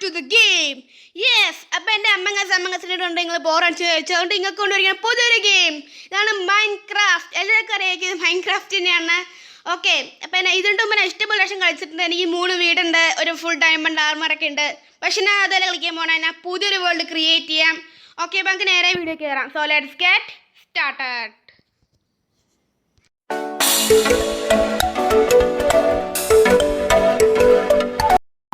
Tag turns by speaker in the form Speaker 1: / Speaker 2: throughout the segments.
Speaker 1: to the game. Yes, അപ്പോൾ എൻ്റെ അമ്മങ്ങസിനോട് നിങ്ങൾ ബോറടിച്ച് വെച്ചുകൊണ്ട് നിങ്ങൾക്ക് കൊണ്ടുവരിക പുതിയൊരു ഗെയിം. ഇതാണ് മൈൻക്രാഫ്റ്റ്. എല്ലാവർക്കും അറിയാം ഇത് മൈൻക്രാഫ്റ്റ് തന്നെയാണ്. ഓക്കെ, അപ്പോൾ ഇതിൻ്റെ മുമ്പ് ഞാൻ ഇഷ്ടംപോലെ ലക്ഷം കളിച്ചിട്ടുണ്ട്. എനിക്ക് 3 വീടുണ്ട്, ഒരു ഫുൾ ഡയമണ്ട് ആർമറൊക്കെ ഉണ്ട്. പക്ഷെ ഞാൻ അതെല്ലാം കളിക്കാൻ പോകണം. ഞാൻ പുതിയൊരു വേൾഡ് ക്രിയേറ്റ് ചെയ്യാം. ഓക്കെ, അപ്പോൾ നമുക്ക് നേരെ വീഡിയോ കയറാം. So let's get started.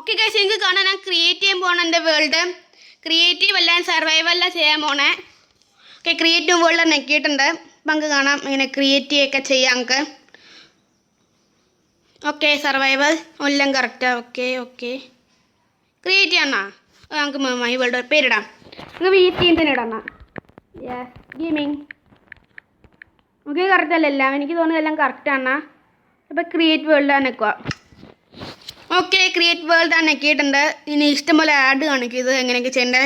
Speaker 1: Okay guys, എനിക്ക് കാണാൻ ഞാൻ ക്രിയേറ്റ് ചെയ്യാൻ പോകണം. എൻ്റെ വേൾഡ് ക്രിയേറ്റീവ് അല്ല, സർവൈവല്ല ചെയ്യാൻ പോണേ. ഓക്കെ, ക്രിയേറ്റീവ് വേൾഡ് നെക്കിയിട്ടുണ്ട്. അപ്പം നമുക്ക് കാണാം ഇങ്ങനെ ക്രിയേറ്റീവ് ഒക്കെ ചെയ്യാം നമുക്ക്. ഓക്കെ, സർവൈവൽ എല്ലാം കറക്റ്റാണ്. ഓക്കെ ഓക്കെ, ക്രിയേറ്റ് ചെയ്യണോ? നമുക്ക് മൈ വേൾഡ് പേരിടാം. നമുക്ക് വീട്ടിൽ തന്നെ ഇടണം. Yes, gaming. ഓക്കെ, കറക്റ്റ് അല്ലല്ലോ, എനിക്ക് തോന്നുന്നത് എല്ലാം കറക്റ്റാണ്. അപ്പോൾ ക്രിയേറ്റ് വേൾഡാണ് നിൽക്കുക. ഓക്കെ, ക്രിയേറ്റ് വേൾഡ് ആണ് നെക്കിയിട്ടുണ്ട്. ഇനി ഇഷ്ടംപോലെ ആഡ് കാണിക്കും ഇത് എങ്ങനെയൊക്കെ ചെയ്യണ്ടേ.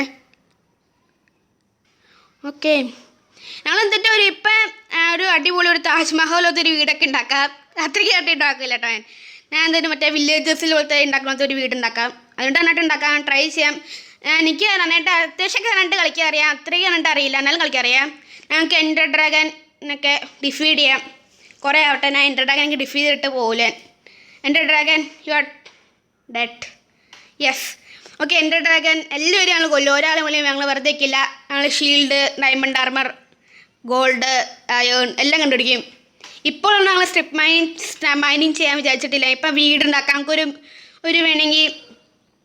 Speaker 1: ഓക്കെ, ഞങ്ങൾ എന്നിട്ട് ഇപ്പം ഒരു അടിപൊളി ഒരു താജ്മഹൽ ഒരു വീടൊക്കെ ഉണ്ടാക്കാം. അത്രയ്ക്ക് ആയിട്ട് ഉണ്ടാക്കില്ല കേട്ടോ. ഞാൻ എന്തായാലും മറ്റേ വില്ലേജസിൽ പോലത്തെ ഉണ്ടാക്കുന്ന ഒരു വീട് ഉണ്ടാക്കാം. അതുകൊണ്ട് നന്നായിട്ട് ഉണ്ടാക്കാം, ട്രൈ ചെയ്യാം. എനിക്ക് നന്നായിട്ട് അത്യാവശ്യമൊക്കെ നന്നായിട്ട് കളിക്കാൻ അറിയാം. അത്രയ്ക്ക് നന്നായിട്ട് അറിയില്ല, എന്നാലും കളിക്കാൻ അറിയാം. ഞങ്ങൾക്ക് എൻഡർ ഡ്രാഗനൊക്കെ ഡിഫീഡ് ചെയ്യാം. കുറേ ആവട്ടെ, ഞാൻ എൻഡർ ഡ്രാഗൻ എനിക്ക് ഡിഫീഡ് ചെയ്തിട്ട് പോകില്ല. Ender Dragon you are dead. Yes. Okay, Ender Dragon എല്ലാവരും ഞങ്ങൾ കൊല്ലും. ഒരാളെ പോലും ഞങ്ങൾ വെറുതെ വയ്ക്കില്ല. ഞങ്ങൾ shield, diamond armour, gold, iron എല്ലാം കണ്ടുപിടിക്കും. ഇപ്പോഴൊന്നും ഞങ്ങൾ സ്ട്രിപ്പ് മൈനിങ് ചെയ്യാൻ വിചാരിച്ചിട്ടില്ല. ഇപ്പം വീടുണ്ടാക്കാം. നമുക്കൊരു വേണമെങ്കിൽ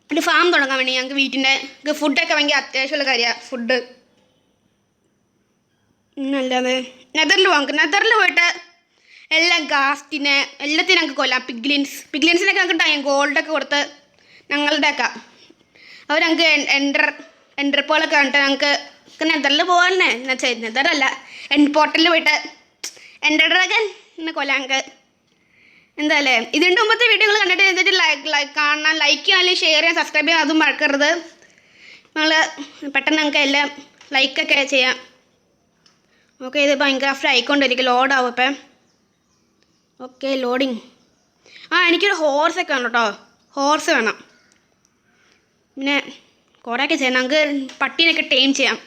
Speaker 1: ഒരു ഫാം തുടങ്ങാൻ വേണ്ടി ഞങ്ങൾക്ക് വീട്ടിൻ്റെ ഫുഡൊക്കെ ഭയങ്കര അത്യാവശ്യമുള്ള കാര്യമാണ്. ഫുഡ് അല്ലാതെ നെതറിൽ പോകാം. നെതറിൽ പോയിട്ട് എല്ലാം ഗാസ്റ്റിനെ എല്ലാത്തിനും ഞങ്ങൾക്ക് കൊല്ലാം. പിഗ്ലിൻസിനൊക്കെ ഞങ്ങൾക്ക് ഗോൾഡൊക്കെ കൊടുത്ത് ഞങ്ങളുടെ ഒക്കെ അവർ ഞങ്ങൾക്ക് എൻഡർപോളൊക്കെ കണ്ടിട്ട് ഞങ്ങൾക്ക് നെതറിൽ പോകാൻ നെതറല്ല എൻഡ് പോർട്ടലിൽ പോയിട്ട് എൻഡർ ഡ്രാഗൻ എന്നെ കൊല്ലാം ഞങ്ങൾക്ക്. എന്തായാലേ, ഇതിൻ്റെ മുമ്പത്തെ വീഡിയോകൾ കണ്ടിട്ട് എന്നിട്ട് കാണാൻ ലൈക്ക് ചെയ്യാൻ, അല്ലെങ്കിൽ ഷെയർ ചെയ്യാൻ, സബ്സ്ക്രൈബ് ചെയ്യാൻ അതും മറക്കരുത്. ഞങ്ങൾ പെട്ടെന്ന് ഞങ്ങൾക്ക് എല്ലാം ലൈക്കൊക്കെ ചെയ്യാം. ഓക്കെ, ഇത് മൈൻക്രാഫ്റ്റ് ആയിക്കൊണ്ടിരിക്കും. ലോഡാവും ഇപ്പം. Okay, loading. എനിക്കൊരു ഹോഴ്സൊക്കെ വേണം കേട്ടോ. ഹോഴ്സ് വേണം. പിന്നെ കുറേയൊക്കെ ചെയ്യണം. നമുക്ക് പട്ടീനൊക്കെ ടൈം ചെയ്യാം.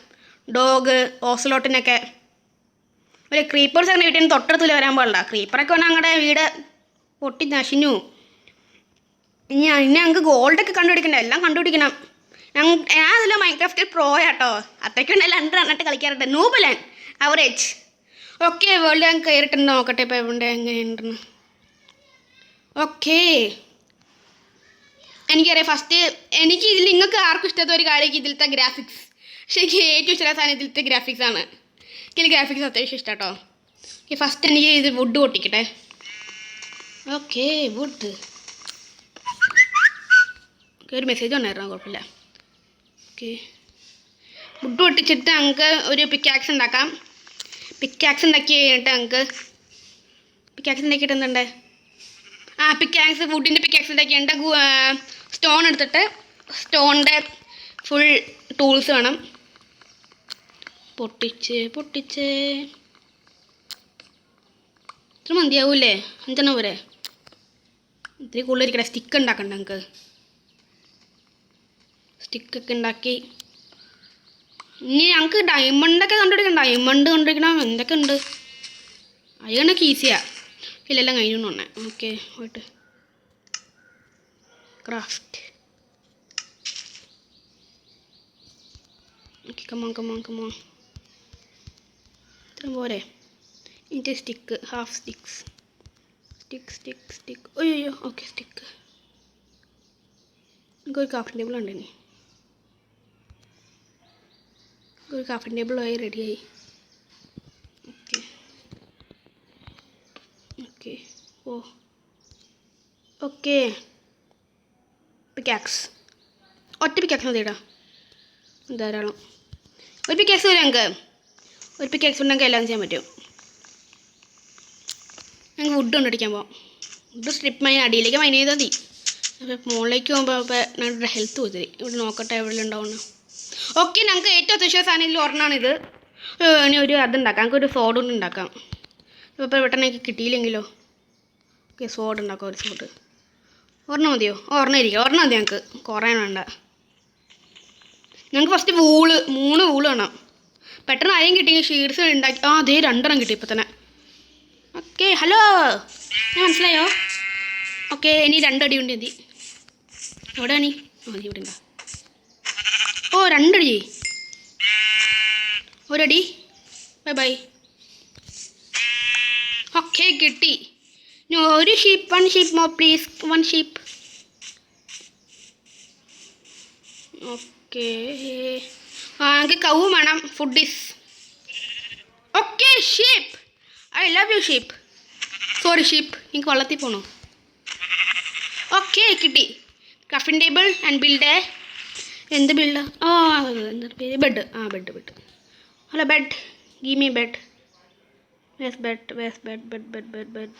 Speaker 1: ഡോഗ്, ഓസലോട്ടിനൊക്കെ. ഒരു ക്രീപ്പേഴ്സ് അങ്ങനെ വീട്ടിൽ നിന്ന് തൊട്ടടുത്തില്ല വരാൻ പാടില്ല. ക്രീപ്പറൊക്കെ വന്നാൽ ഞങ്ങളുടെ വീട് പൊട്ടി നശിഞ്ഞു. ഇനി ഞങ്ങൾക്ക് ഗോൾഡൊക്കെ കണ്ടുപിടിക്കണ്ട, എല്ലാം കണ്ടുപിടിക്കണം. ഞാൻ അതിൽ മൈൻക്രാഫ്റ്റ് പ്രോ ആട്ടോ. അത്രയ്ക്കുണ്ടല്ലോ രണ്ട് റണ്ണിട്ട് കളിക്കാറുണ്ട്. നൂബലാൻ അവറേജ്. ഓക്കെ, വേൾഡ് ഞാൻ കയറിയിട്ടുണ്ട്. നോക്കട്ടെ ഇപ്പോൾ എവിടെ എങ്ങനെയുണ്ടെന്ന്. ഓക്കെ, എനിക്കറിയാം. ഫസ്റ്റ് എനിക്ക് ഇതിൽ നിങ്ങൾക്ക് ആർക്കും ഇഷ്ടത്തെ ഒരു കാര്യം ഇതിലത്തെ ഗ്രാഫിക്സ്. പക്ഷേ എനിക്ക് ഏറ്റവും ഇഷ്ടമുള്ള സാധനം ഇതിലത്തെ ഗ്രാഫിക്സ് ആണ്. എനിക്ക് ഗ്രാഫിക്സ് അത്യാവശ്യം ഇഷ്ടം കേട്ടോ. ഫസ്റ്റ് എനിക്ക് ഇത് വുഡ് പൊട്ടിക്കട്ടെ. Okay, wood. ഓക്കെ, ഒരു മെസ്സേജ് വന്നായിരുന്നു, കുഴപ്പമില്ല. ഓക്കെ, വുഡ് പൊട്ടിച്ചിട്ട് ഞങ്ങൾക്ക് ഒരു പിക്കാക്സ് ഉണ്ടാക്കാം. പിക്കാക്സ് ഉണ്ടാക്കി കഴിഞ്ഞിട്ട് ഞങ്ങൾക്ക് പിക്കാക്സ് ഉണ്ടാക്കിയിട്ട് എന്തുണ്ട്? പിക്കാക്സ്, വുഡിൻ്റെ പിക്കാക്സ് ഉണ്ടാക്കിയിട്ട് സ്റ്റോൺ എടുത്തിട്ട് സ്റ്റോണിൻ്റെ ഫുൾ ടൂൾസ് വേണം. പൊട്ടിച്ച് ഇത്ര മതിയാവൂല്ലേ? 5 പോരെ? ഇത്തിരി കൂടുതലിരിക്കട്ടെ. സ്റ്റിക്ക് ഉണ്ടാക്കണ്ട ഞങ്ങൾക്ക്. സ്റ്റിക്കൊക്കെ ഉണ്ടാക്കി ഇനി ഞങ്ങൾക്ക് ഡയമണ്ടൊക്കെ കണ്ടുപിടിക്കണം. ഡയമണ്ട് കണ്ടുപിടിക്കണം. എന്തൊക്കെ ഉണ്ട്? അയ്യണൊക്കെ ഈസിയാണ്. ഇല്ലെല്ലാം കഴിഞ്ഞു തോന്നേ. ഓക്കെ, പോയിട്ട് ക്രാഫ്റ്റ്. ഓക്കെ, കമോൺ ഇത്ര പോരെ? ഇതിൻ്റെ സ്റ്റിക്ക്, ഹാഫ് സ്റ്റിക്ക്. അയ്യോ, ഓക്കെ, സ്റ്റിക്ക്. എനിക്കൊരു ക്രാഫ്റ്റിംഗ് ടേബിൾ ഉണ്ടെങ്കിൽ ഒരു ക്രാഫ്റ്റിംഗ് ടേബിളായി റെഡിയായി. Okay, pickaxe. ഒറ്റ പിക്കാക്സ് മതി ഇടാം, ധാരാളം. ഒരു പിക്കാക്സ് വരും ഞങ്ങൾക്ക്. ഒരു പിക്കാക്സ് ഉണ്ടെങ്കിൽ എല്ലാം ചെയ്യാൻ പറ്റും. ഞങ്ങൾക്ക് വുഡ് കൊണ്ടടിക്കാൻ പോകാം. വുഡ് സ്ട്രിപ്പ് മൈൻ അടിയിലേക്ക് മൈൻ ചെയ്താൽ മതി. അപ്പോൾ മുകളിലേക്ക് പോകുമ്പോൾ ഇപ്പോൾ ഞങ്ങളുടെ ഹെൽത്ത് പോയി. ഇവിടെ നോക്കട്ടെ എവിടെ ഉണ്ടാവുന്നു. ഓക്കെ, ഞങ്ങൾക്ക് ഏറ്റവും അത്യാവശ്യം സാധനത്തിൽ ഒരെണ്ണമാണിത്. ഇനി ഒരു അതുണ്ടാക്കാം. ഞങ്ങൾക്കൊരു സോഡ് കൊണ്ട് ഉണ്ടാക്കാം. ഇപ്പോൾ പെട്ടെന്ന് എനിക്ക് കിട്ടിയില്ലെങ്കിലോ? ഓക്കെ, സോഡ് ഉണ്ടാക്കാം. ഒരു സോഡ് ഒരെണ്ണം മതിയോ? ഒരെണ്ണം ഇരിക്കുക. ഒരെണ്ണം മതി ഞങ്ങൾക്ക്, കുറേ വേണ്ട. ഞങ്ങൾക്ക് ഫസ്റ്റ് വൂള് 3 വൂള് വേണം. പെട്ടെന്ന് ആരെയും കിട്ടി ഷീഡ്സ് ഉണ്ടാക്കി. അതേ 2 കിട്ടി ഇപ്പം തന്നെ. ഓക്കെ ഹലോ, ഞാൻ മനസ്സിലായോ? ഓക്കെ ഇനി 2 അടി ഉണ്ട് മതി. എവിടെയാണ് നീ? നീ ഇവിടെ ഉണ്ടാ. 2 അടി. 1 അടി. Bye bye. ഓക്കെ കിട്ടി. ഒരു sheep, 1 sheep more please, 1 sheep. Okay എനിക്ക് കവും വേണം. Food is okay. Sheep, I love you sheep. Sorry sheep, എനിക്ക് വള്ളത്തിൽ പോകണോ? ഓക്കെ കിട്ടി. Crafting table and build. എന്ത് ബിൽഡ്? എന്താ പേര്? Bed. Bed. Hello bed, give me bed. Where's bed. Bed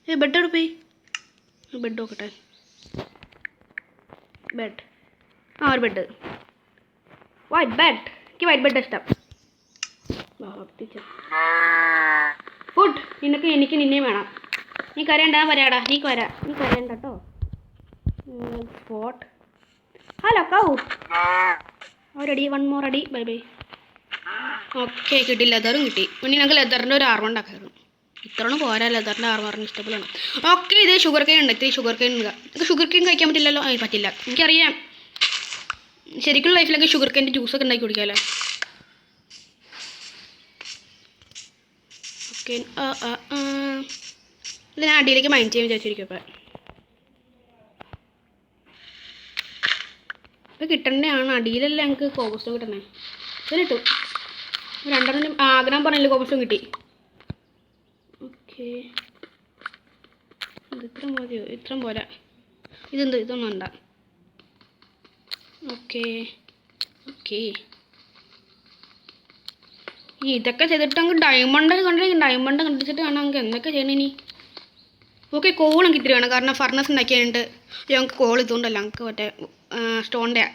Speaker 1: എവിടെ പോയി? ബെഡ് നോക്കട്ടെ. ബെഡ്. ഒരു ബെഡ്. White bed. എനിക്ക് വൈറ്റ് ബെഡ് ഇഷ്ടം. ഫുഡ് എനിക്ക് നിന്നെയും വേണം. നീ കരയണ്ട, വരാടാ. നീ കരയണ്ട കേട്ടോ. സ്പോട്ട്. ഹലോ കൗ. 1 അടി, 1 മോർ അടി. Bye bye. ഓക്കെ കിട്ടി. ലെതറും കിട്ടി. ഇനി ഞങ്ങൾക്ക് ലെതറിൻ്റെ ഒരു ആർമർ ഉണ്ടാക്കായിരുന്നു. ഇത്രയൊന്നും പോരാ, ലെതറിൻ്റെ ആർമറിന് ഇഷ്ടപ്പെടണം. ഓക്കെ ഇത് ഷുഗർ കെയിൻ ഉണ്ട്. ഇത്തിരി ഷുഗർ കെയിൻ ഉണ്ട്. എനിക്ക് ഷുഗർ കെയിൻ കഴിക്കാൻ പറ്റില്ലല്ലോ. പറ്റില്ല, എനിക്കറിയാം. ശരിക്കും ലൈഫിലൊക്കെ ഷുഗർ കെയിൻ്റെ ജ്യൂസൊക്കെ ഉണ്ടാക്കി കുടിക്കാമല്ലോ. ഓക്കെ ഇത് ഞാൻ അടിയിലേക്ക് മൈൻഡ് ചെയ്യാൻ വിചാരിച്ചിരിക്കും. ഇപ്പം കിട്ടേണ്ടതാണ്. അടിയിലല്ല ഞങ്ങൾക്ക് കോബസ്റ്റോൺ കിട്ടണേ. ഇതിന് കിട്ടും. 2 ആഗ്രഹം പറഞ്ഞില്ല, കോബസ്റ്റോൺ കിട്ടി. ഓക്കെ ഇത്ര മതിയോ? ഇത്രയും പോരാ. ഇതൊന്നും വേണ്ട. ഓക്കെ ഇതൊക്കെ ചെയ്തിട്ട് നമുക്ക് ഡയമണ്ട് കണ്ടിച്ചിട്ട് വേണം നമുക്ക് എന്തൊക്കെ ചെയ്യണം ഇനി. ഓക്കെ കോൾ എനിക്ക് ഇത്തിരി വേണം, കാരണം ഫർണസ് ഉണ്ടാക്കിയുണ്ട്. ഞങ്ങൾക്ക് കോൾ ഇതുകൊണ്ടല്ല, ഞങ്ങൾക്ക് മറ്റേ സ്റ്റോണിൻ്റെ.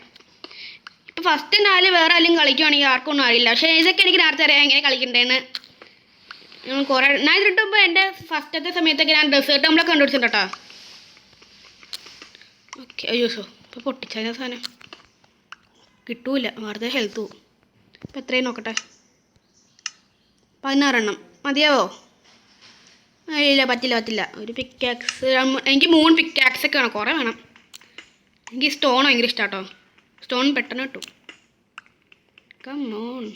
Speaker 1: ഇപ്പം ഫസ്റ്റ് 4 വേറെ ആരെങ്കിലും കളിക്കുവാണെങ്കിൽ ആർക്കും ഒന്നും അറിയില്ല. പക്ഷേ ഇതൊക്കെ എനിക്ക് നേരത്തെ അറിയാം എങ്ങനെ കളിക്കണ്ടേന്ന്. കുറേ ഞാൻ ഇതിട്ടുമ്പോൾ എൻ്റെ ഫസ്റ്റത്തെ സമയത്തൊക്കെ ഞാൻ ഡെസേർട്ട് നമ്മളൊക്കെ കണ്ടുപിടിച്ചിട്ടുണ്ട് കേട്ടോ. ഓക്കെ അയ്യോ ഇപ്പോൾ പൊട്ടിച്ചതിൻ്റെ സാധനം കിട്ടൂല, വെറുതെ ഹെൽത്ത് പോവും. ഇപ്പം എത്രയും നോക്കട്ടെ. 16 എണ്ണം മതിയാവോ? ഇല്ല പറ്റില്ല. ഒരു പിക്കാക്സ് എനിക്ക് 3 പിക്കാക്സൊക്കെ വേണം, കുറേ വേണം. എനിക്ക് സ്റ്റോൺ ഭയങ്കര ഇഷ്ടമാണ് കേട്ടോ. സ്റ്റോൺ പെട്ടെന്ന് കിട്ടും. Come on.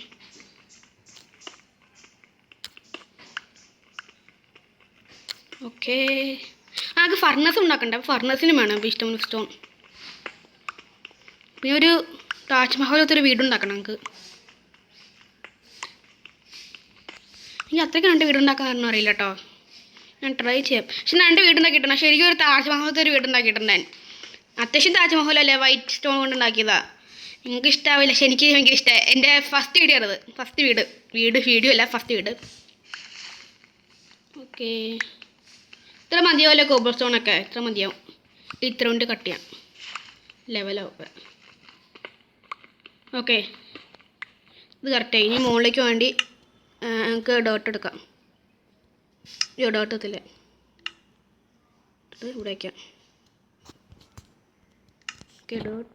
Speaker 1: ഓക്കെ അത് ഫർണസ് ഉണ്ടാക്കണ്ടേ. അപ്പോൾ ഫർണസിന് വേണം ഇഷ്ടം സ്റ്റോൺ. പിന്നെ ഒരു താജ്മഹലത്തൊരു വീടുണ്ടാക്കണം നമുക്ക്. എനിക്ക് അത്രയ്ക്ക് 2 വീടുണ്ടാക്കാനൊന്നും അറിയില്ല കേട്ടോ. ഞാൻ ട്രൈ ചെയ്യാം. പക്ഷെ 2 വീടുണ്ടാക്കിയിട്ടുണ്ട്. ശരിക്കും ഒരു താജ്മഹലത്തെ ഒരു വീടുണ്ടാക്കിയിട്ടുണ്ട് ഞാൻ. അത്യാവശ്യം താജ്മഹലല്ലേ, വൈറ്റ് സ്റ്റോൺ കൊണ്ട് ഉണ്ടാക്കിയതാണ്. നിങ്ങൾക്ക് ഇഷ്ടാവില്ല, പക്ഷെ എനിക്ക് ഭയങ്കര ഇഷ്ടമായി. എൻ്റെ ഫസ്റ്റ് വീഡിയോ ആണത്. ഫസ്റ്റ് വീഡിയോ അല്ല, ഫസ്റ്റ് വീട്. ഓക്കെ ഇത്ര മതിയാവില്ല കോബിൾ സ്റ്റോണൊക്കെ. ഇത്ര മതിയാവും. ഇത്ര കൊണ്ട് കട്ട് ചെയ്യാം. ലെവലാവും. ഓക്കെ ഇത് കറക്റ്റായി. ഇനി മുകളിലേക്ക് വേണ്ടി നമുക്ക് ഡോട്ട് എടുക്കാം. ഡോട്ട് എത്തില്ല, ഇവിടെ വയ്ക്കാം. ഓക്കെ ഡോട്ട്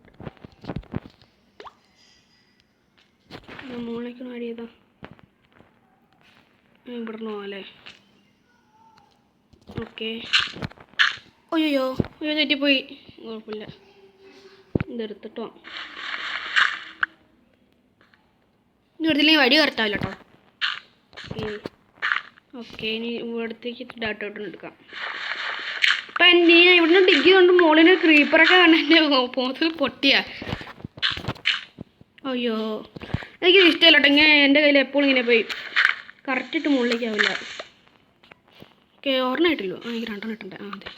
Speaker 1: മുകളിലേക്ക് ആഡ് ചെയ്താ ഇവിടെ പോകാമല്ലേ. ഓക്കെ അയ്യോ തെറ്റിപ്പോയി. കുഴപ്പമില്ല, ഇതെടുത്തിട്ടോ. ഇനി എടുത്തില്ലെങ്കിൽ വടി കറക്റ്റാവില്ല കേട്ടോ. ഓക്കെ ഇനി ഇവിടത്തേക്ക് ഡാട്ടോട്ട് എടുക്കാം. അപ്പം നീ ഇവിടുന്ന് ഡിഗ്രി കൊണ്ട് മുകളിൽ ക്രീപ്പറൊക്കെ കണ്ട എൻ്റെ പോത്തിൽ പൊട്ടിയാ. അയ്യോ എനിക്കിത് ഇഷ്ടമല്ല കേട്ടോ. ഇങ്ങനെ എൻ്റെ കയ്യിൽ എപ്പോഴും ഇങ്ങനെ പോയി കറക്റ്റിട്ട് മുകളിലേക്കാവില്ല. ഓക്കെ ഓർമ്മയായിട്ടില്ലോ. എനിക്ക് 2 ഇട്ടുണ്ട്. അതെ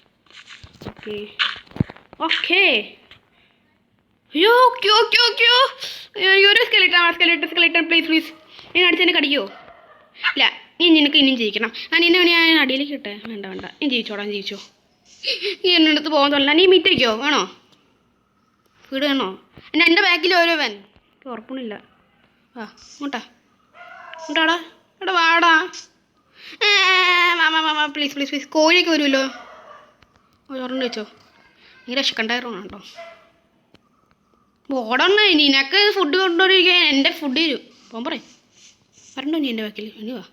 Speaker 1: ഓക്കെ അയ്യോ ഒരു സ്കെലിട്ടൺ പ്ലീസ്. ഞാൻ അടിച്ചെന്നെ കടിക്കുമോ? ഇല്ല നിനക്ക് ഇനിയും ജയിക്കണം. ഞാൻ അടിയിലേക്ക് ഇട്ടെ. വേണ്ട നീ ജയിച്ചോ. നീ എൻ്റെ അടുത്ത് പോകാൻ തോന്നില്ല. നീ മീറ്റ് വയ്ക്കോ? വേണോ? വീട് വേണോ? എൻ്റെ ബാക്കിൽ ഓരോവൻ. എനിക്ക് ഉറപ്പൊന്നുമില്ല. ഇങ്ങോട്ടാടാ വാടാ. പ്ലീസ് കോഴിയൊക്കെ വരുമല്ലോ. ഓർമ്മ വെച്ചോ. നീ രക്ഷക്കണ്ടായിരുന്നു കേട്ടോ. ഓടണ നിനക്ക് ഫുഡ് കൊണ്ടുവരിക്കാൻ എൻ്റെ ഫുഡ് തരും പോകാൻ പറയും വരണ്ടോ നീ എൻ്റെ ബാക്കിൽ ഇനി വാ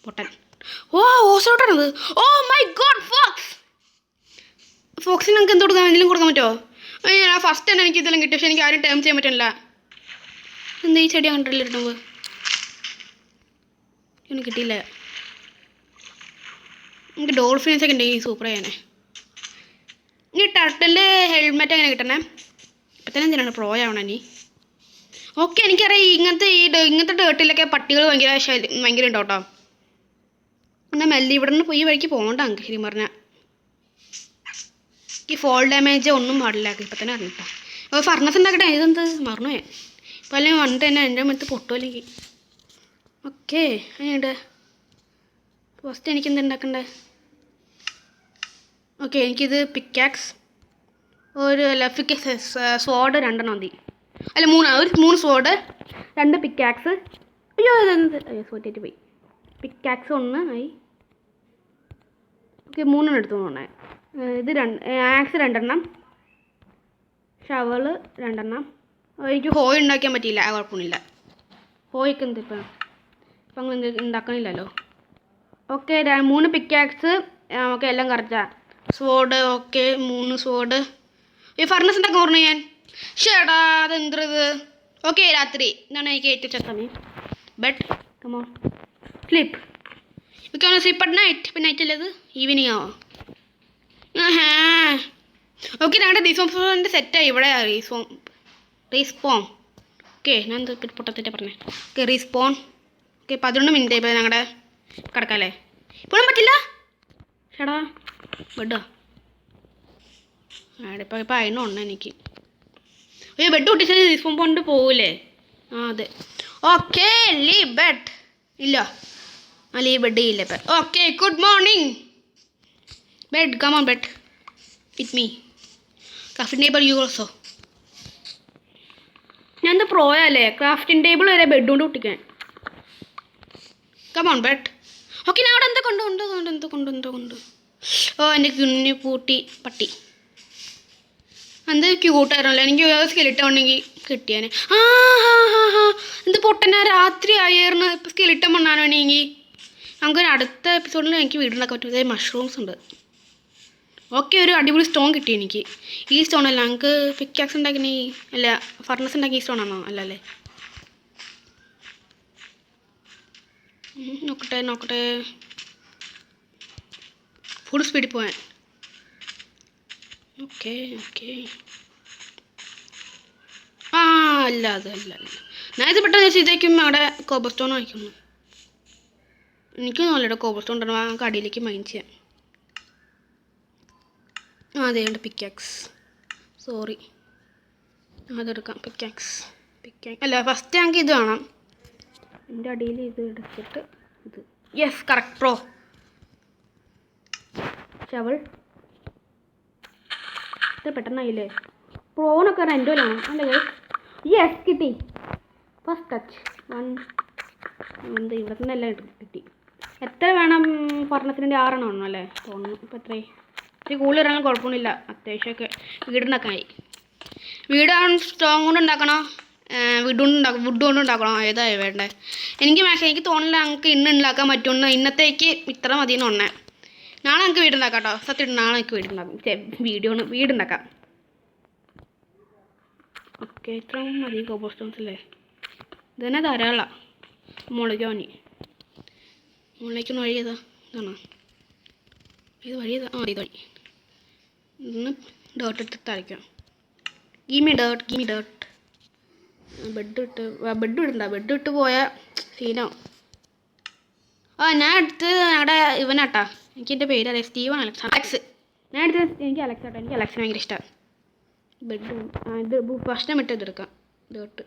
Speaker 1: പൊട്ടൻ ഓ ഓസോട്ടാണത് ഓ മൈ ഗോഡ് ഫോക്സിന് നമുക്ക് എന്ത് കൊടുക്കാം എന്തെങ്കിലും കൊടുക്കാൻ പറ്റുമോ ഞാൻ ഫസ്റ്റ് തന്നെ എനിക്ക് ഇതെല്ലാം കിട്ടി പക്ഷെ എനിക്ക് ആരും ടേം ചെയ്യാൻ പറ്റില്ല എന്താ ഈ ചെടി കണ്ടിട്ടില്ല ഇട്ടുമ്പോൾ എനിക്ക് കിട്ടിയില്ല എനിക്ക് ഡോൾഫിൻസൊക്കെ ഉണ്ടെങ്കിൽ സൂപ്പർ ചെയ്യാനേ ഈ ടർട്ടലിൻ്റെ ഹെൽമെറ്റ് എങ്ങനെ കിട്ടണേ ഇപ്പം തന്നെ എന്തിനാണ് പ്രോ ആവണേ നീ ഓക്കെ എനിക്കറിയാം ഇങ്ങനത്തെ ഡേർട്ടിലൊക്കെ പട്ടികൾ ഭയങ്കര ഉണ്ടോ കേട്ടോ എന്നാൽ മെല്ലെ ഇവിടെ നിന്ന് ഈ വഴിക്ക് പോകണ്ട നമുക്ക് ശരി പറഞ്ഞാൽ ഈ ഫോൾ ഡാമേജ് ഒന്നും പാടില്ല ഇപ്പം തന്നെ അറിഞ്ഞിട്ടോ അപ്പോൾ ഫർണസ് ഉണ്ടാക്കട്ടെ ഇതെന്ത് മറന്നു പോയാൽ ഇപ്പം അല്ലെങ്കിൽ വന്നിട്ട് തന്നെ എൻ്റെ അടുത്ത് പൊട്ടു അല്ലെങ്കിൽ ഓക്കെ അങ്ങനെയുണ്ട് ഫസ്റ്റ് എനിക്ക് എന്ത് ഉണ്ടാക്കണ്ടേ ഓക്കെ എനിക്കിത് പിക്കാക്സ് ഒരു സ്വോർഡ് 2 മതി അല്ല 3 സ്വോർഡ് 2 പിക്കാക്സ് അയ്യോ സോറ്റായിട്ട് പോയി പിക്കാക്സ് 1 ആയി ഓക്കെ 3 എടുത്തു പോകണേ ഇത് ആക്സ് 2 ഷവള് 2 എനിക്ക് ഹോയ് ഉണ്ടാക്കാൻ പറ്റിയില്ല കുഴപ്പമൊന്നുമില്ല ഹോയ്ക്ക് എന്ത് ഇപ്പം അങ്ങനെ ഉണ്ടാക്കണില്ലല്ലോ ഓക്കെ 3 പിക്കാക്സ് ഓക്കെ എല്ലാം കറക്റ്റാണ് സ്വോർഡ് ഓക്കെ 3 സ്വോർഡ് ഈ ഫർണസ് ഉണ്ടാക്കാൻ പറഞ്ഞു ഞാൻ ഷേടാ അതെന്തത് ഓക്കെ രാത്രി ഇതാണ് എനിക്ക് ഏറ്റവും ചെത്തമേ but come on sleep okay sleep at night ഇപ്പം നൈറ്റ് അല്ലേ അത് ഈവനിങ് ആവോ ഓക്കെ ഞങ്ങളുടെ റീസോംസിൻ്റെ സെറ്റായി ഇവിടെ റീസ്പോൺ ഓക്കെ ഞാൻ എന്താ പൊട്ടത്തിട്ട് പറഞ്ഞേ ഓക്കെ റീസ്പോൺ ഓക്കെ 11 മിനിറ്റ് ഇപ്പോൾ ഞങ്ങളുടെ കിടക്കാല്ലേ ഇപ്പോഴും പറ്റില്ല ഷേടാ ബെഡാ ഇപ്പം അതിനുണ്ട് എനിക്ക് അയ്യോ ബെഡ് പൊട്ടിച്ചാൽ റീസ്പോൺ കൊണ്ട് പോകൂലേ അതെ ഓക്കെ ലീവ് ബെഡ് ഇല്ല ലീവ് ബെഡ് ഇല്ല ഇപ്പം okay good morning bed come on bed with me crafting table you also ഞാൻ എന്താ പ്രോയല്ലേ ക്രാഫ്റ്റിംഗ് ടേബിൾ വരെ ബെഡ് കൊണ്ട് പൊട്ടിക്കാൻ കം ഓൺ ബെഡ് ഓക്കെ ഞാൻ അവിടെ എന്താ കൊണ്ട് ഓ എൻ്റെ കുഞ്ഞു പൂട്ടി പട്ടി എന്ത് ക്യൂട്ടായിരുന്നല്ലോ എനിക്ക് സ്കെലിട്ടൺ ഉണ്ടെങ്കിൽ കിട്ടിയാനെ എന്ത് പൊട്ടനാ രാത്രി ആയിരുന്നു ഇപ്പം സ്കെലിട്ടൺ പണ്ണാൻ വേണമെങ്കിൽ നമുക്ക് അടുത്ത എപ്പിസോഡിൽ എനിക്ക് വീടുണ്ടാക്കാൻ പറ്റും ഇതേ മഷ്റൂംസ് ഉണ്ട് ഓക്കെ ഒരു അടിപൊളി സ്റ്റോൺ കിട്ടി എനിക്ക് ഈ സ്റ്റോൺ അല്ല നമുക്ക് പിക്കാക്സ് ഉണ്ടാക്കിയ അല്ല ഫർണസ് ഉണ്ടാക്കിയ ഈ സ്റ്റോൺ ആണോ അല്ലല്ലേ നോക്കട്ടെ ഫുൾ സ്പീഡിൽ പോവാൻ ഓക്കെ അല്ല അതല്ല ഞാനിത് പെട്ടെന്ന് ഇതേക്കും അവിടെ കോബർ സ്റ്റോൺ വാങ്ങിക്കുന്നു എനിക്ക് നല്ലയുടെ കോബർ സ്റ്റോൺ ഉണ്ടോ ആ കടയിലേക്ക് മൈൻഡ് ചെയ്യാം അതെ ഉണ്ട് പിക്കാക്സ് സോറി അതെടുക്കാം പിക്കാക്സ് അല്ല ഫസ്റ്റ് ഞങ്ങൾക്ക് ഇത് വേണം എൻ്റെ അടിയിൽ ഇത് എടുത്തിട്ട് ഇത് യെസ് കറക്റ്റ് പ്രോ ഷവൾ ഇത് പെട്ടെന്നായില്ലേ പ്രോനൊക്കെ റെൻറ്റോലാണ് അല്ലേ യെസ് കിട്ടി ഫസ്റ്റ് ടച്ച് ഇവിടെ തന്നെ എല്ലാം കിട്ടി എത്ര വേണം പഠനത്തിൻ്റെ 6 എണ്ണം അല്ലേ തോന്നുന്നു ഇപ്പം എത്രയായി ഇത്തിരി കൂടുതൽ ഇറങ്ങാൻ കുഴപ്പമൊന്നുമില്ല അത്യാവശ്യമൊക്കെ വീടുണ്ടാക്കാനായി വീട് സ്റ്റോങ് കൊണ്ട് ഉണ്ടാക്കണോ വുഡ് കൊണ്ട് ഉണ്ടാക്കണോ ഏതായി വേണ്ടേ എനിക്ക് തോന്നില്ല ഞങ്ങൾക്ക് ഇന്ന് ഉണ്ടാക്കാൻ പറ്റുമെന്ന് ഇന്നത്തേക്ക് ഇത്ര മതിയെന്ന് തോന്നേ നാളെ ഞങ്ങൾക്ക് വീടുണ്ടാക്കാം കേട്ടോ സത്യം നാളെ എനിക്ക് വീടുണ്ടാക്കും വീടുണ്ടാക്കാം ഓക്കെ ഇത്രയും മതി കോബർ സ്റ്റോൺസ് അല്ലേ ഇത് തന്നെ ധാരാളം മുകളിലേക്കൊന്ന് വഴി ചെയ്താ ഇതാണോ ഇത് വഴി ചെയ്താ ഇത് വഴി ഇന്ന് ഡേർട്ട് എടുത്ത് തളിക്കാം ഗീമി ഡേർട്ട് ബെഡ് ഇട്ട് പോയാൽ സീനാവും ഞാൻ എടുത്ത് ഞങ്ങളുടെ ഇവനാട്ടാ എനിക്ക് എൻ്റെ പേര് അറിയാം സ്റ്റീവൻ അലക്സ് ഞാൻ എടുത്ത് എനിക്ക് അലക്സ് ആട്ടോ എനിക്ക് അലക്സിന് ഭയങ്കര ഇഷ്ടമാണ് ബെഡ് ഇത് ഭക്ഷണം ഇട്ട് ഇതെടുക്കാം ഡേർട്ട്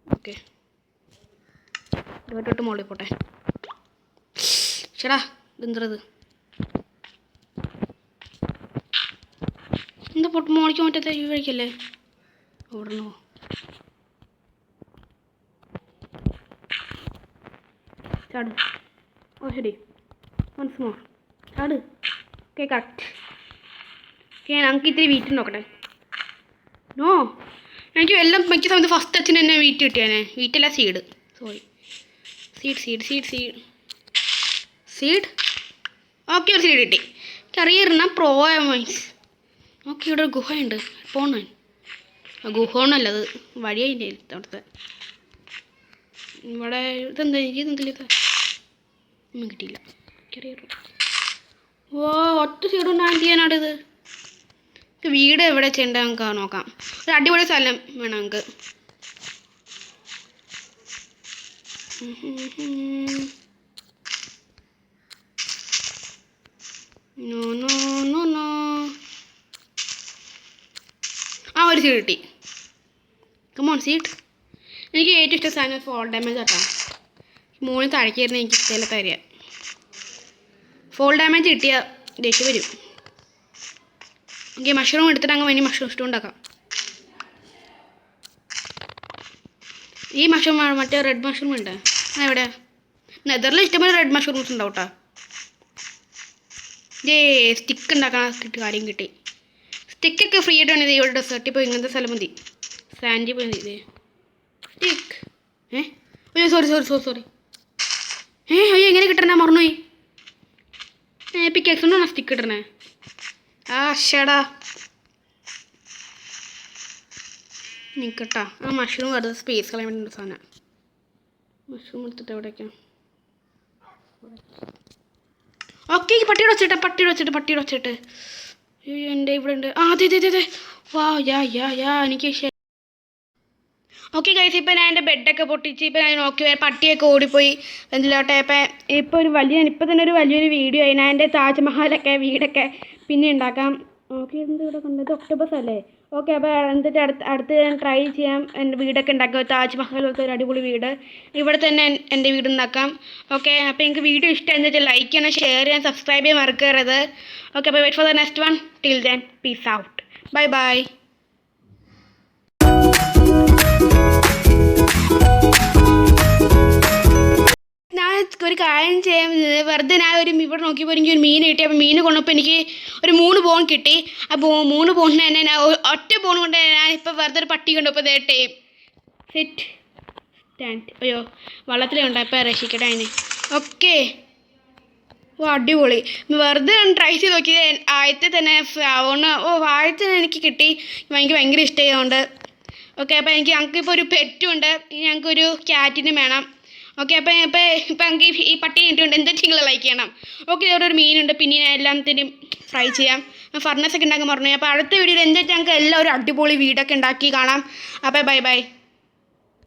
Speaker 1: ഓക്കെ ഡേർട്ട് ഇട്ട് മുകളിൽ പോട്ടെ ചേടാ ഇതെന്തത് എന്താ മോളിക്ക് മറ്റേ ഈ വഴിക്കല്ലേ ഓടണോ ചാട് ഓ ശരി വൺസ് മോർ ചാട് ഓക്കെ കറക്റ്റ് ഓക്കെ നമുക്ക് ഇത്തിരി വീട്ടിൽ നോക്കട്ടെ നോ, എനിക്ക് എല്ലാം മിക്ക സമയത്ത് ഫസ്റ്റ് അച്ഛന് തന്നെ വീറ്റ് കിട്ടിയാനെ. വീറ്റല്ല, സീഡ്. Sorry, seed. ഓക്കെ, ഒരു സീഡ് കിട്ടി. എനിക്കറിയാം പ്രോ മീൻസ്. ഓക്കെ, ഇവിടെ ഒരു ഗുഹയുണ്ട്. പോണ ഗുഹോണല്ലത്, വഴിയായില്ലേ അവിടുത്തെ. ഇവിടെ ഇതെന്താ, എനിക്കിതെന്തില്ല, ഒന്നും കിട്ടിയില്ല. എനിക്കറിയാം. ഓ, ഒറ്റ സീഡുകൊണ്ട് ഞാൻ ചെയ്യാനാണിത്. വീട് എവിടെ ചെയ്യേണ്ട നമുക്ക് നോക്കാം. ഒരു അടിപൊളി സ്ഥലം വേണം നമുക്ക്. ആ, ഒരു സീഡ് കിട്ടി. Come on seed. എനിക്ക് ഏറ്റവും ഇഷ്ടം സാധനം ഫോൾ ഡാമേജ് കേട്ടോ. മൂന്ന് താഴേക്കായിരുന്നു എനിക്ക് ഇഷ്ടമല്ല തരിക. ഫോൾ ഡാമേജ് കിട്ടിയാൽ ദേഷ്യം വരും. ഓക്കെ, മഷ്റൂം എടുത്തിട്ട് അങ്ങ് വേണ്ടി മഷ്റൂം സ്റ്റൂ ഉണ്ടാക്കാം. ഈ മഷ്റൂം മറ്റേ റെഡ് മഷ്റൂം ഉണ്ട്. എവിടെ? നെതറിൽ ഇഷ്ടംപോലെ റെഡ് മഷ്റൂംസ് ഉണ്ടാവും കേട്ടോ. സ്റ്റിക്ക് ഉണ്ടാക്കാൻ കാര്യം കിട്ടി. സ്റ്റിക്കൊക്കെ ഫ്രീ ആയിട്ട് വേണത് ഇവിടെ ഡെസേർട്ടിൽ പോയി ഇങ്ങനത്തെ സ്ഥലം മതി. സാൻഡിൽ പോയി മതി. സ്റ്റിക്ക് അയ്യോ സോറി. അയ്യോ എങ്ങനെ കിട്ടണേ, മറന്നുപോയി. പിക്കാക്സ് കൊണ്ടാണോ സ്റ്റിക്ക് കിട്ടണേ? ആ ഷടാ, നിൽക്കട്ടാ. ആ മഷ്റൂം വെറുതെ സ്പേസ് കളയാൻ വേണ്ടി സാധനം. മഷ്റൂം എടുത്തിട്ട് എവിടേക്കാണ്? ഓക്കെ, പട്ടിയുടെ വച്ചിട്ട് എൻ്റെ ഇവിടെ ഉണ്ട്. ആ അതെ. വാ യാ എനിക്ക്. ഓക്കെ ഗൈസ്, ഇപ്പം ഞാൻ എൻ്റെ ബെഡൊക്കെ പൊട്ടിച്ച് ഇപ്പം ഞാൻ നോക്കി പട്ടിയൊക്കെ ഓടിപ്പോയി. എന്തിലോട്ടെ ഇപ്പം ഒരു തന്നെ ഒരു വലിയൊരു വീഡിയോ ആയി. ഞാൻ എൻ്റെ താജ്മഹലൊക്കെ വീടൊക്കെ പിന്നെ ഉണ്ടാക്കാം. ഓക്കെ, എന്ത് ഇവിടെ കണ്ടത്? ഒക്ടോബസ് അല്ലേ? ഓക്കെ, അപ്പോൾ എന്നിട്ട് അടുത്ത് ഞാൻ ട്രൈ ചെയ്യാം. എൻ്റെ വീടൊക്കെ ഉണ്ടാക്കാം. താജ്മഹലൊക്കെ ഒരു അടിപൊളി വീട് ഇവിടെ തന്നെ എൻ്റെ വീട് ഉണ്ടാക്കാം. ഓക്കെ, അപ്പോൾ എനിക്ക് വീഡിയോ ഇഷ്ടം എന്ന് വെച്ചാൽ ലൈക്ക് ചെയ്യണം, ഷെയർ ചെയ്യാൻ, സബ്സ്ക്രൈബ് ചെയ്യാൻ മറക്കരുത്. ഓക്കെ, അപ്പോൾ wait for the next one. Till then peace out. Bye. ഒരു കാര്യം ചെയ്യാൻ വെറുതെ ഞാൻ ഇവിടെ നോക്കിയപ്പോൾ എനിക്ക് ഒരു മീൻ കിട്ടി. അപ്പോൾ മീൻ കൊണ്ടപ്പോൾ എനിക്ക് ഒരു 3 ബോൺ കിട്ടി. ആ 3 ബോണിന് തന്നെ ഞാൻ ഒറ്റ ബോൺ കൊണ്ട് ഞാൻ ഇപ്പോൾ വെറുതെ ഒരു പട്ടി കൊണ്ടപ്പോൾ ടൈം സെറ്റ് സ്റ്റാൻഡ്. അയ്യോ, വള്ളത്തിലുണ്ട്. ഇപ്പോൾ രക്ഷിക്കട്ടെ അതിന്. ഓക്കെ, ഓ അടിപൊളി. വെറുതെ ട്രൈ ചെയ്ത് നോക്കിയത് ആദ്യത്തെ തന്നെ ആദ്യത്തെ എനിക്ക് കിട്ടി. എനിക്ക് ഭയങ്കര ഇഷ്ടമായതുകൊണ്ട്. ഓക്കെ, അപ്പോൾ ഞങ്ങൾക്കിപ്പോൾ ഒരു പെറ്റുണ്ട്. ഞങ്ങൾക്കൊരു ക്യാറ്റിന് വേണം. ഓക്കെ, അപ്പോൾ ഞങ്ങൾക്ക് ഈ പട്ടി കിട്ടിയുണ്ട്. എന്താ നിങ്ങൾ ലൈക്ക് ചെയ്യണം. ഓക്കെ, ഇവിടെ ഒരു മീനുണ്ട്. പിന്നെ ഞാൻ എല്ലാത്തിനും ഫ്രൈ ചെയ്യാം. ഫർണസൊക്കെ ഉണ്ടാക്കാൻ പറഞ്ഞു. അപ്പോൾ അടുത്ത വീഡിയോയിൽ എന്താ ഞങ്ങൾക്ക് എല്ലാം ഒരു അടിപൊളി വീടൊക്കെ ഉണ്ടാക്കി കാണാം. അപ്പോൾ ബൈ.